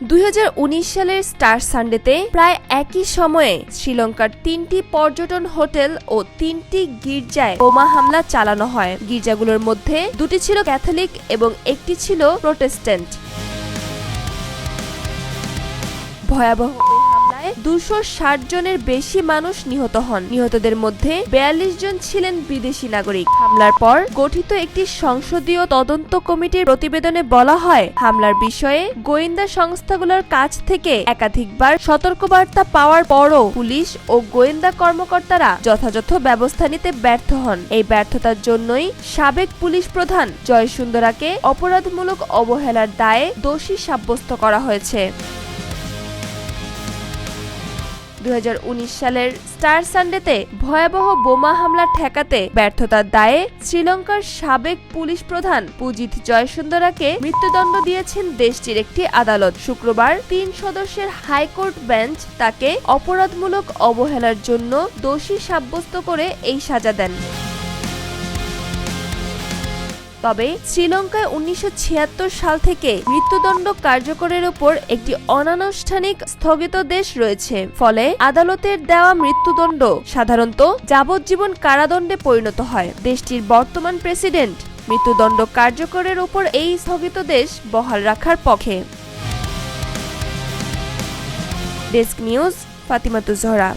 2019 সালের স্টার সানডেতে প্রায় একই সময়ে শ্রীলঙ্কার 3টি পর্যটন হোটেল ও 3টি গির্জায় বোমা হামলা চালানো হয়। গির্জাগুলোর মধ্যে 2টি ছিল ক্যাথলিক এবং একটি ছিল প্রোটেস্ট্যান্ট। ভয়াবহ ওই হামলায় 260 জনের বেশি মানুষ নিহত হন। নিহতদের মধ্যে 42 জন ছিলেন বিদেশি নাগরিক। হামলার পর গঠিত একটি সংসদীয় তদন্ত কমিটির প্রতিবেদনে বলা হয়, হামলার বিষয়ে গোয়েন্দা সংস্থাগুলোর কাছ থেকে একাধিকবার সতর্কবার্তা পাওয়ার পরও পুলিশ ও গোয়েন্দা কর্মকর্তারা যথাযথ ব্যবস্থা নিতে ব্যর্থ হন। এই ব্যর্থতার জন্যই সাবেক পুলিশ প্রধান জয়সুন্দরাকে অপরাধমূলক অবহেলার দায়ে দোষী সাব্যস্ত করা হয়েছে। 2019 সালের স্টার সানডেতে ভয়াবহ বোমা হামলা ঠেকাতে ব্যর্থতার দায়ে শ্রীলঙ্কার সাবেক পুলিশ প্রধান পুজিথ জয়সুন্দরাকে মৃত্যুদণ্ড দিয়েছেন দেশটির একটি আদালত। শুক্রবার 3 সদস্যের হাইকোর্ট বেঞ্চ তাকে অপরাধমূলক অবহেলার জন্য দোষী সাব্যস্ত করে এই সাজা দেন। তবে শ্রীলঙ্কায় 1976 সাল থেকে মৃত্যুদণ্ড কার্যকরের উপর একটি অনানুষ্ঠানিক স্থগিতাদেশ রয়েছে। ফলে আদালতের দেওয়া মৃত্যুদণ্ড সাধারণত যাবজ্জীবন কারাদণ্ডে পরিণত হয়। দেশটির বর্তমান প্রেসিডেন্ট মৃত্যুদণ্ড কার্যকরের উপর এই স্থগিতাদেশ বহাল রাখার পক্ষে। Desk news, Fatimatuz Zohra.